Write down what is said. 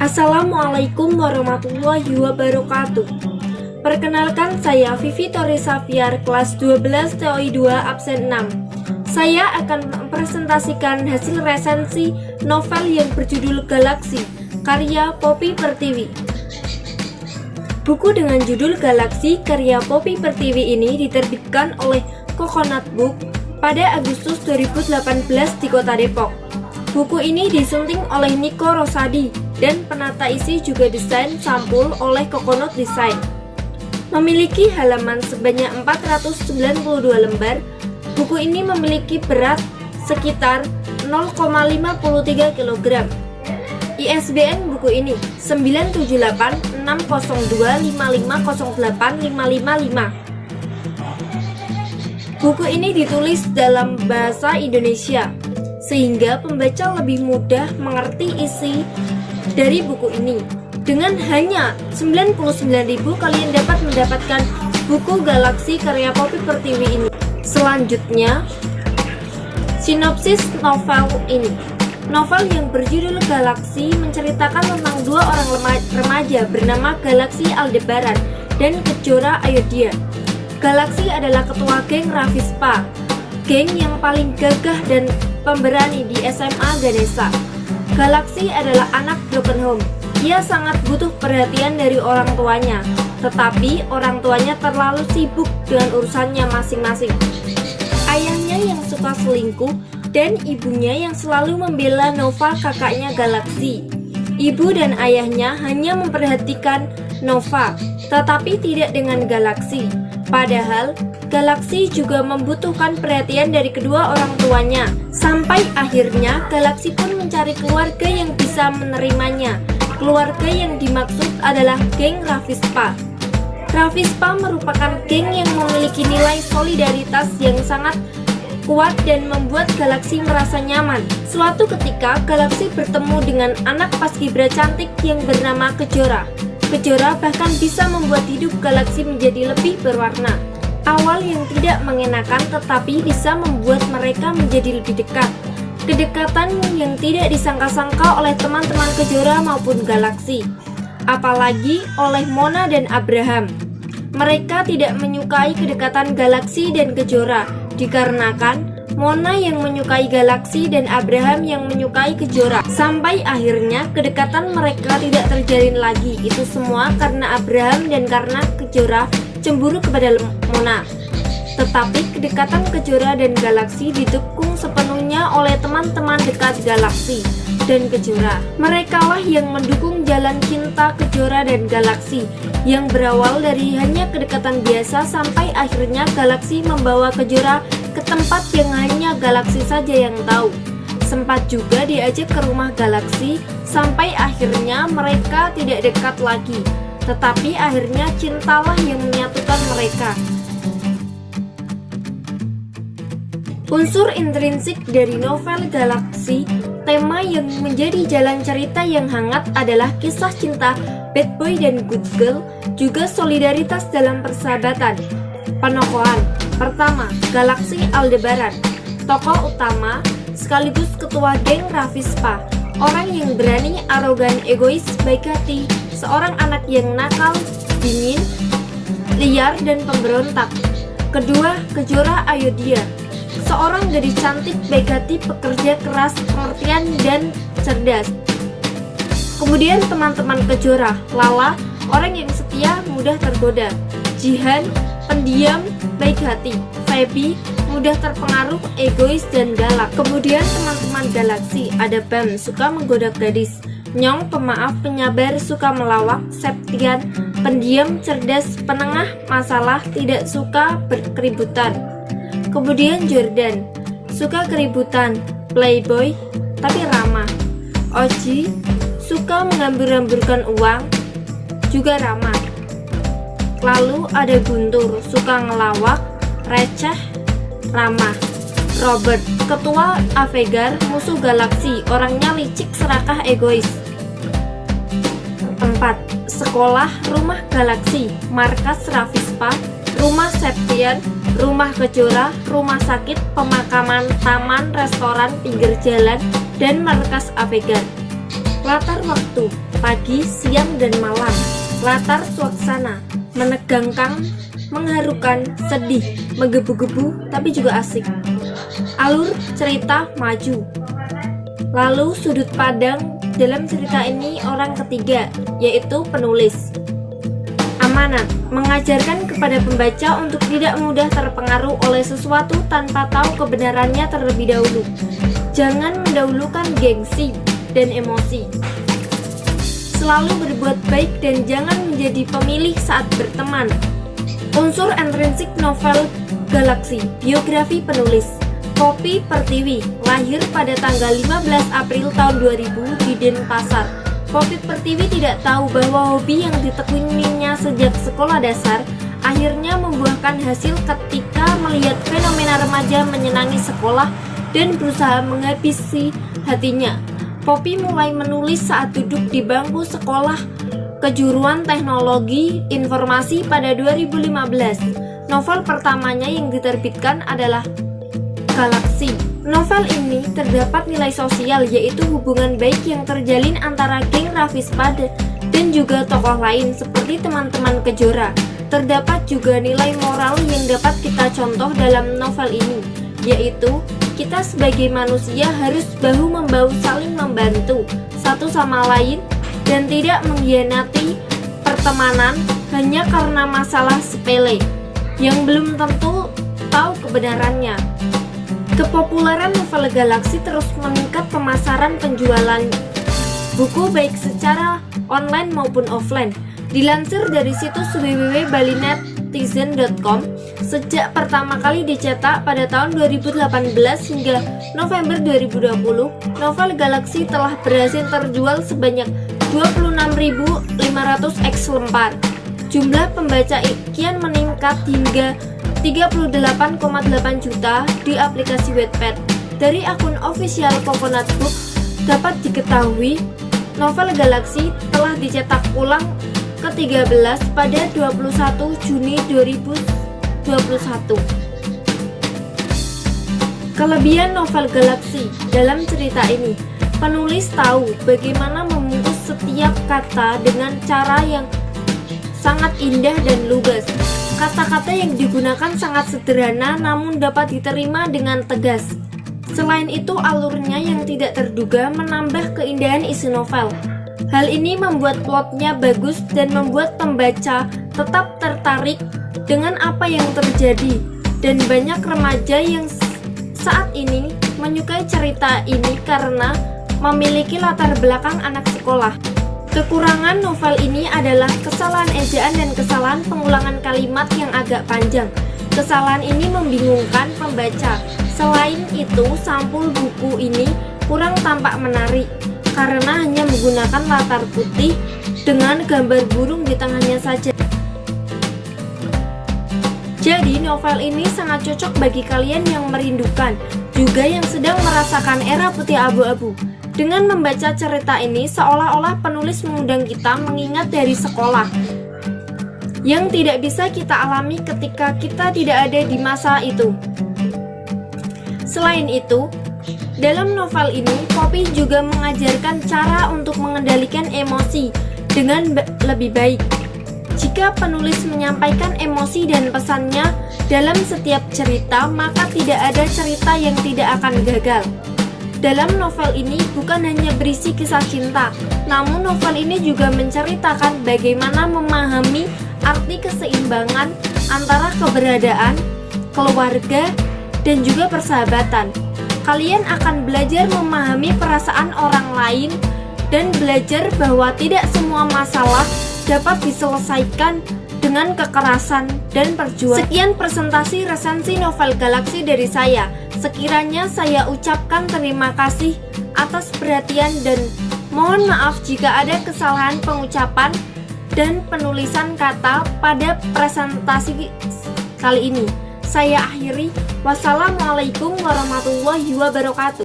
Assalamualaikum warahmatullahi wabarakatuh. Perkenalkan, saya Vivi Torisafiar, kelas 12 TOI 2 absen 6. Saya akan mempresentasikan hasil resensi novel yang berjudul Galaksi, karya Poppy Pertiwi. Buku dengan judul Galaksi karya Poppy Pertiwi ini diterbitkan oleh Coconut Book pada Agustus 2018 di Kota Depok. Buku ini disunting oleh Nico Rosadi dan penata isi juga desain sampul oleh Coconut Design. Memiliki halaman sebanyak 492 lembar, buku ini memiliki berat sekitar 0,53 kg. ISBN buku ini 9786025508555. Buku ini ditulis dalam bahasa Indonesia, sehingga pembaca lebih mudah mengerti isi dari buku ini. Dengan hanya 99.000 kalian dapat mendapatkan buku Galaksi karya Poppy Pertiwi ini. Selanjutnya, sinopsis novel ini. Novel yang berjudul Galaksi menceritakan tentang dua orang remaja bernama Galaksi Aldebaran dan Kejora Ayodhya. Galaksi adalah ketua geng Ravispa, geng yang paling gagah dan pemberani di SMA Ganesha. Galaksi adalah anak broken home. Dia sangat butuh perhatian dari orang tuanya, tetapi orang tuanya terlalu sibuk dengan urusannya masing-masing. Ayahnya yang suka selingkuh dan ibunya yang selalu membela Nova, kakaknya Galaksi. Ibu dan ayahnya hanya memperhatikan Nova, tetapi tidak dengan Galaksi. Padahal Galaksi juga membutuhkan perhatian dari kedua orang tuanya. Sampai akhirnya Galaksi pun mencari keluarga yang bisa menerimanya. Keluarga yang dimaksud adalah geng Ravispa. Ravispa merupakan geng yang memiliki nilai solidaritas yang sangat kuat dan membuat Galaksi merasa nyaman. Suatu ketika Galaksi bertemu dengan anak paskibra cantik yang bernama Kejora. Kejora bahkan bisa membuat hidup Galaksi menjadi lebih berwarna. Awal yang tidak mengenakan tetapi bisa membuat mereka menjadi lebih dekat. Kedekatan yang tidak disangka-sangka oleh teman-teman Kejora maupun Galaksi, apalagi oleh Mona dan Abraham. Mereka tidak menyukai kedekatan Galaksi dan Kejora, dikarenakan Mona yang menyukai Galaksi dan Abraham yang menyukai Kejora. Sampai akhirnya kedekatan mereka tidak terjalin lagi. Itu semua karena Abraham dan karena Kejora cemburu kepada Mona. Tetapi kedekatan Kejora dan Galaksi didukung sepenuhnya oleh teman-teman dekat Galaksi dan Kejora. Merekalah yang mendukung jalan cinta Kejora dan Galaksi, yang berawal dari hanya kedekatan biasa sampai akhirnya Galaksi membawa Kejora ke tempat yang hanya Galaksi saja yang tahu. Sempat juga diajak ke rumah Galaksi, sampai akhirnya mereka tidak dekat lagi. Tetapi akhirnya cintalah yang menyatukan mereka. Unsur intrinsik dari novel Galaksi, tema yang menjadi jalan cerita yang hangat adalah kisah cinta bad boy dan good girl, juga solidaritas dalam persahabatan. Penokohan pertama, Galaksi Aldebaran, tokoh utama sekaligus ketua geng Ravispa, orang yang berani, arogan, egois, baik hati, seorang anak yang nakal, dingin, liar, dan pemberontak. Kedua, Kejora Ayodhya, seorang gadis cantik, baik hati, pekerja keras, pengertian, dan cerdas. Kemudian teman-teman Kejora, Lala, orang yang setia, mudah tergoda, Jihan, pendiam, baik hati, Feby, mudah terpengaruh, egois, dan galak. Kemudian teman-teman Galaksi, ada Bam, suka menggoda gadis, Nyong, pemaaf, penyabar, suka melawak, Septian, pendiam, cerdas, penengah masalah, tidak suka berkeributan. Kemudian Jordan, suka keributan, playboy, tapi ramah. Oji, suka menghambur-hamburkan uang, juga ramah. Lalu ada Guntur, suka ngelawak, receh, ramah. Robert, ketua Avegar, musuh Galaksi, orangnya licik, serakah, egois. 4. Sekolah, rumah Galaksi, markas Ravispa, rumah Septian, rumah Kejora, rumah sakit, pemakaman, taman, restoran, pinggir jalan, dan markas Avegar. Latar waktu, pagi, siang, dan malam. Latar suasana, menegangkan, mengharukan, sedih, menggebu-gebu, tapi juga asik. Alur cerita maju. Lalu sudut pandang dalam cerita ini orang ketiga, yaitu penulis. Amanat, mengajarkan kepada pembaca untuk tidak mudah terpengaruh oleh sesuatu tanpa tahu kebenarannya terlebih dahulu. Jangan mendahulukan gengsi dan emosi. Selalu berbuat baik dan jangan menjadi pemilih saat berteman. Unsur intrinsik novel Galaksi, biografi penulis. Poppy Pertiwi, lahir pada tanggal 15 April tahun 2000 di Denpasar. Poppy Pertiwi tidak tahu bahwa hobi yang ditekuninya sejak sekolah dasar akhirnya membuahkan hasil ketika melihat fenomena remaja menyenangi sekolah dan berusaha menghabisi hatinya. Poppy mulai menulis saat duduk di bangku sekolah kejuruan teknologi informasi pada 2015. Novel pertamanya yang diterbitkan adalah Galaksi. Novel ini terdapat nilai sosial, yaitu hubungan baik yang terjalin antara geng Ravispa dan juga tokoh lain seperti teman-teman Kejora. Terdapat juga nilai moral yang dapat kita contoh dalam novel ini, yaitu kita sebagai manusia harus bahu-membahu saling membantu satu sama lain dan tidak mengkhianati pertemanan hanya karena masalah sepele yang belum tentu tahu kebenarannya. Kepopuleran novel Galaksi terus meningkat pemasaran penjualan buku baik secara online maupun offline. Dilansir dari situs www.balinetizen.com, sejak pertama kali dicetak pada tahun 2018 hingga November 2020, novel Galaksi telah berhasil terjual sebanyak 26.500 eksemplar. Jumlah pembaca kian meningkat hingga 38,8 juta di aplikasi Wattpad. Dari akun official Coconut Book dapat diketahui novel Galaksi telah dicetak ulang ke-13 pada 21 Juni 2021. Kelebihan novel Galaksi dalam cerita ini, penulis tahu bagaimana memutus setiap kata dengan cara yang sangat indah dan lugas. Kata-kata yang digunakan sangat sederhana namun dapat diterima dengan tegas. Selain itu, alurnya yang tidak terduga menambah keindahan isi novel. Hal ini membuat plotnya bagus dan membuat pembaca tetap tertarik dengan apa yang terjadi. Dan banyak remaja yang saat ini menyukai cerita ini karena memiliki latar belakang anak sekolah. Kekurangan novel ini adalah kesalahan ejaan dan kesalahan pengulangan kalimat yang agak panjang. Kesalahan ini membingungkan pembaca. Selain itu, sampul buku ini kurang tampak menarik karena hanya menggunakan latar putih dengan gambar burung di tengahnya saja. Jadi, novel ini sangat cocok bagi kalian yang merindukan, juga yang sedang merasakan era putih abu-abu. Dengan membaca cerita ini, seolah-olah penulis mengundang kita mengingat dari sekolah yang tidak bisa kita alami ketika kita tidak ada di masa itu. Selain itu, dalam novel ini, Poppy juga mengajarkan cara untuk mengendalikan emosi dengan lebih baik. Jika penulis menyampaikan emosi dan pesannya dalam setiap cerita, maka tidak ada cerita yang tidak akan gagal. Dalam novel ini bukan hanya berisi kisah cinta, namun novel ini juga menceritakan bagaimana memahami arti keseimbangan antara keberadaan, keluarga, dan juga persahabatan. Kalian akan belajar memahami perasaan orang lain dan belajar bahwa tidak semua masalah dapat diselesaikan dengan kekerasan dan perjuangan. Sekian presentasi resensi novel Galaksi dari saya. Sekiranya saya ucapkan terima kasih atas perhatian dan mohon maaf jika ada kesalahan pengucapan dan penulisan kata pada presentasi kali ini. Saya akhiri. Wassalamualaikum warahmatullahi wabarakatuh.